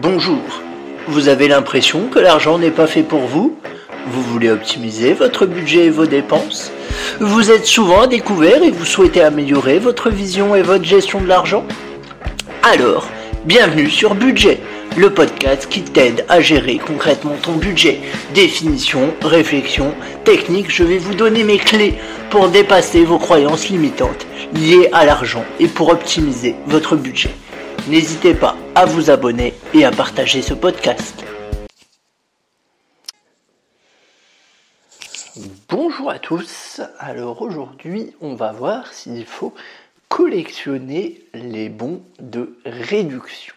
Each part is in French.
Bonjour, vous avez l'impression que l'argent n'est pas fait pour vous? Vous voulez optimiser votre budget et vos dépenses? Vous êtes souvent à découvert et vous souhaitez améliorer votre vision et votre gestion de l'argent? Alors, bienvenue sur Budget, le podcast qui t'aide à gérer concrètement ton budget. Définition, réflexion, technique, je vais vous donner mes clés pour dépasser vos croyances limitantes liées à l'argent et pour optimiser votre budget. N'hésitez pas à vous abonner et à partager ce podcast. Bonjour à tous, alors aujourd'hui on va voir s'il faut collectionner les bons de réduction.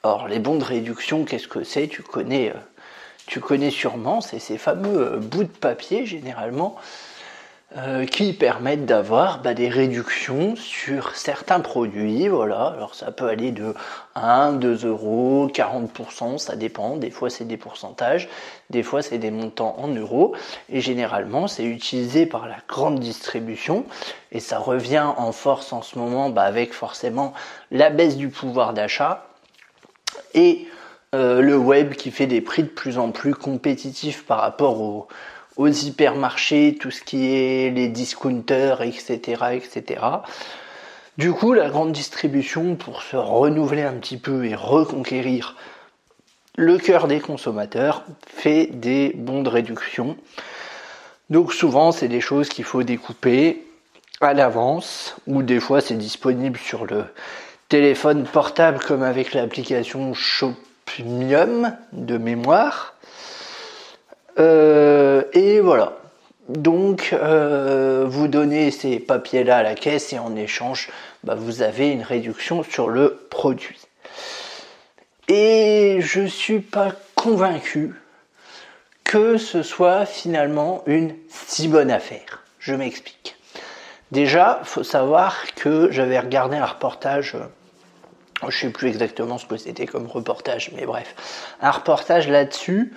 Alors les bons de réduction, qu'est-ce que c'est? Tu connais sûrement, c'est ces fameux bouts de papier généralement qui permettent d'avoir des réductions sur certains produits, voilà. Alors ça peut aller de 1, 2 euros, 40%, ça dépend, des fois c'est des pourcentages, des fois c'est des montants en euros, et généralement c'est utilisé par la grande distribution, et ça revient en force en ce moment avec forcément la baisse du pouvoir d'achat, et le web qui fait des prix de plus en plus compétitifs par rapport aux hypermarchés, tout ce qui est les discounters, etc., etc. Du coup, la grande distribution, pour se renouveler un petit peu et reconquérir le cœur des consommateurs, fait des bons de réduction. Donc souvent, c'est des choses qu'il faut découper à l'avance, ou des fois c'est disponible sur le téléphone portable, comme avec l'application Shopium de mémoire. Et voilà, donc vous donnez ces papiers-là à la caisse et en échange, vous avez une réduction sur le produit. Et je suis pas convaincu que ce soit finalement une si bonne affaire. Je m'explique. Déjà, faut savoir que j'avais regardé un reportage, je sais plus exactement ce que c'était comme reportage, mais bref, un reportage là-dessus.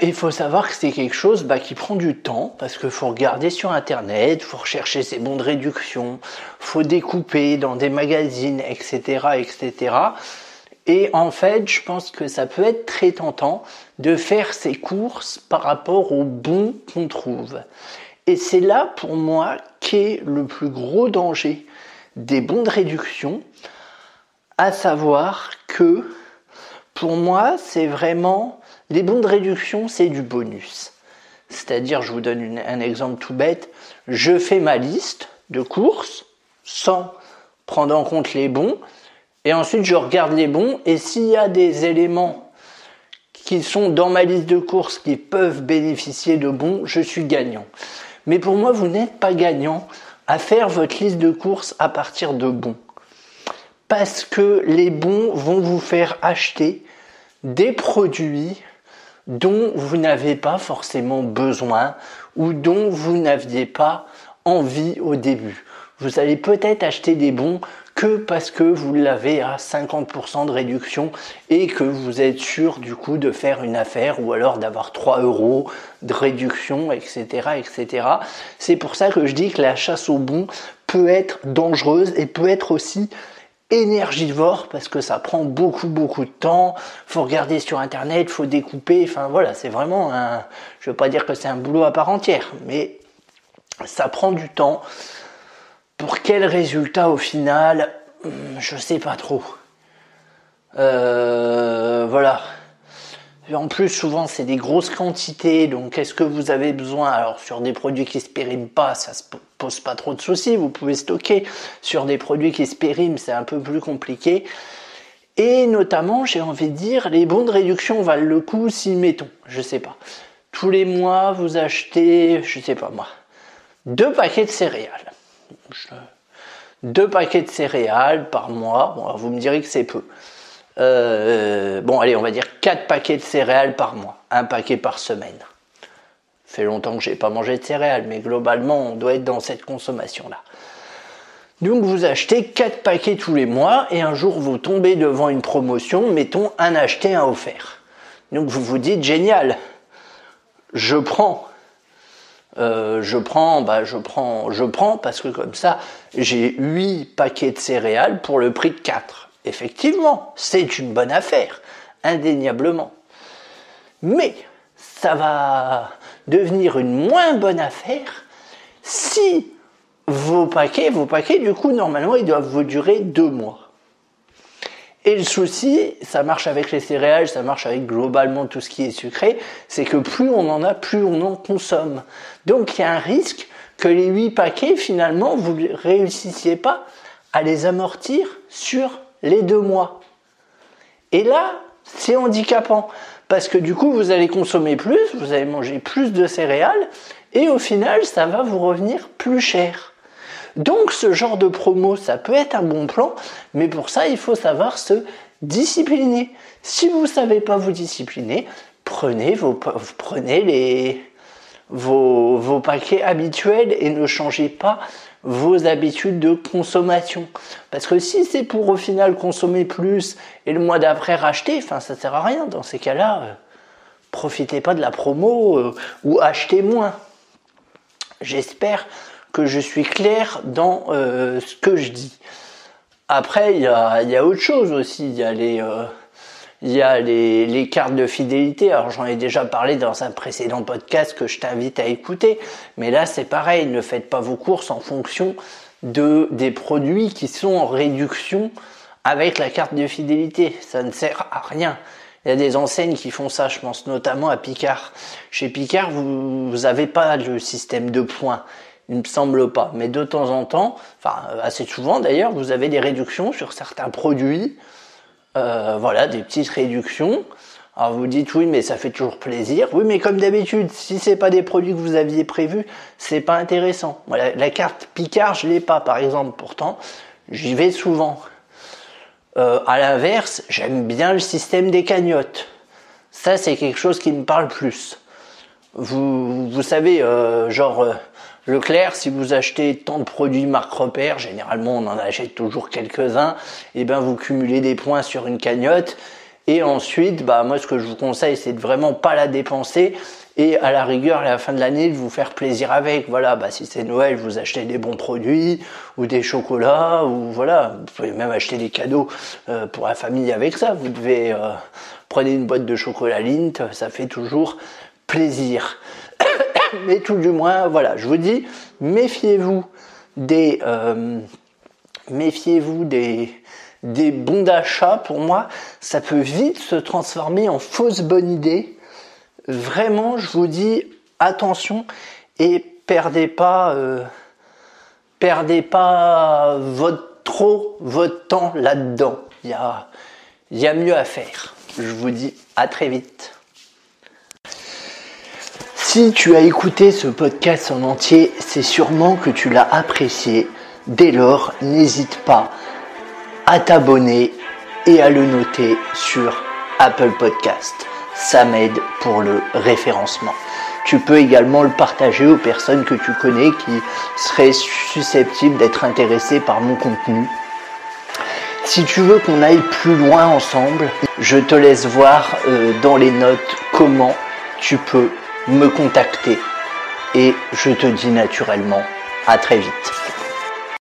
Il faut savoir que c'est quelque chose qui prend du temps, parce qu'il faut regarder sur internet, faut rechercher ses bons de réduction, faut découper dans des magazines, etc., etc. Et en fait, je pense que ça peut être très tentant de faire ses courses par rapport aux bons qu'on trouve. Et c'est là, pour moi, qu'est le plus gros danger des bons de réduction, à savoir que, pour moi, c'est vraiment... Les bons de réduction, c'est du bonus. C'est-à-dire, je vous donne un exemple tout bête, je fais ma liste de courses sans prendre en compte les bons, et ensuite je regarde les bons, et s'il y a des éléments qui sont dans ma liste de courses qui peuvent bénéficier de bons, je suis gagnant. Mais pour moi, vous n'êtes pas gagnant à faire votre liste de courses à partir de bons. Parce que les bons vont vous faire acheter des produits dont vous n'avez pas forcément besoin ou dont vous n'aviez pas envie au début. Vous allez peut-être acheter des bons que parce que vous l'avez à 50% de réduction et que vous êtes sûr du coup de faire une affaire ou alors d'avoir 3 euros de réduction, etc., etc. C'est pour ça que je dis que la chasse aux bons peut être dangereuse et peut être aussi énergivore, parce que ça prend beaucoup de temps, faut regarder sur internet, faut découper, enfin voilà, c'est vraiment je veux pas dire que c'est un boulot à part entière, mais ça prend du temps. Pour quel résultat au final, je sais pas trop. Voilà. En plus, souvent, c'est des grosses quantités, donc est-ce que vous avez besoin? Alors, sur des produits qui se périment pas, ça se pose pas trop de soucis, vous pouvez stocker. Sur des produits qui se périment, c'est un peu plus compliqué. Et notamment, j'ai envie de dire, les bons de réduction valent le coup si, mettons, je sais pas, tous les mois, vous achetez, je sais pas moi, 2 paquets de céréales. 2 paquets de céréales par mois, bon, alors vous me direz que c'est peu. Bon, allez, on va dire 4 paquets de céréales par mois, 1 paquet par semaine. Ça fait longtemps que j'ai pas mangé de céréales, mais globalement, on doit être dans cette consommation-là. Donc, vous achetez 4 paquets tous les mois, et un jour, vous tombez devant une promotion, mettons, un acheté, un offert. Donc, vous vous dites, génial, je prends, parce que comme ça, j'ai 8 paquets de céréales pour le prix de 4. effectivement, c'est une bonne affaire, indéniablement. Mais ça va devenir une moins bonne affaire si vos paquets, du coup, normalement, ils doivent vous durer 2 mois. Et le souci, ça marche avec les céréales, ça marche avec globalement tout ce qui est sucré, c'est que plus on en a, plus on en consomme. Donc il y a un risque que les 8 paquets, finalement, vous ne réussissiez pas à les amortir sur les 2 mois. Et là, c'est handicapant, parce que du coup, vous allez consommer plus, vous allez manger plus de céréales, et au final, ça va vous revenir plus cher. Donc ce genre de promo, ça peut être un bon plan, mais pour ça, il faut savoir se discipliner. Si vous ne savez pas vous discipliner, prenez vos paquets habituels et ne changez pas vos habitudes de consommation. Parce que si c'est pour au final consommer plus et le mois d'après racheter, ça ne sert à rien. Dans ces cas-là, profitez pas de la promo ou achetez moins. J'espère que je suis clair dans ce que je dis. Après, il y a autre chose aussi. Il y a les cartes de fidélité. Alors, j'en ai déjà parlé dans un précédent podcast que je t'invite à écouter. Mais là, c'est pareil. Ne faites pas vos courses en fonction des produits qui sont en réduction avec la carte de fidélité. Ça ne sert à rien. Il y a des enseignes qui font ça. Je pense notamment à Picard. Chez Picard, vous n'avez pas le système de points. Il ne me semble pas, mais de temps en temps, assez souvent d'ailleurs, vous avez des réductions sur certains produits, des petites réductions. Alors vous dites oui, mais ça fait toujours plaisir. Oui, mais comme d'habitude, si c'est pas des produits que vous aviez prévus, c'est pas intéressant. Voilà, la carte Picard, je l'ai pas, par exemple. Pourtant, j'y vais souvent. À l'inverse, j'aime bien le système des cagnottes. Ça, c'est quelque chose qui me parle plus. Vous savez, Leclerc, si vous achetez tant de produits marque repère, généralement on en achète toujours quelques-uns, et vous cumulez des points sur une cagnotte, et ensuite, moi ce que je vous conseille, c'est de vraiment pas la dépenser, et à la rigueur, à la fin de l'année, de vous faire plaisir avec. Voilà, si c'est Noël, vous achetez des bons produits, ou des chocolats, ou voilà, vous pouvez même acheter des cadeaux pour la famille avec ça. Vous devez prenez une boîte de chocolat Lindt, ça fait toujours plaisir. Mais tout du moins, voilà, je vous dis, méfiez-vous des bons d'achat. Pour moi, ça peut vite se transformer en fausse bonne idée. Vraiment, je vous dis, attention et perdez pas votre temps là-dedans. Il y a mieux à faire. Je vous dis à très vite. Si tu as écouté ce podcast en entier, c'est sûrement que tu l'as apprécié. Dès lors, n'hésite pas à t'abonner et à le noter sur Apple Podcast. Ça m'aide pour le référencement. Tu peux également le partager aux personnes que tu connais qui seraient susceptibles d'être intéressées par mon contenu. Si tu veux qu'on aille plus loin ensemble, je te laisse voir dans les notes comment tu peux me contacter et je te dis naturellement à très vite.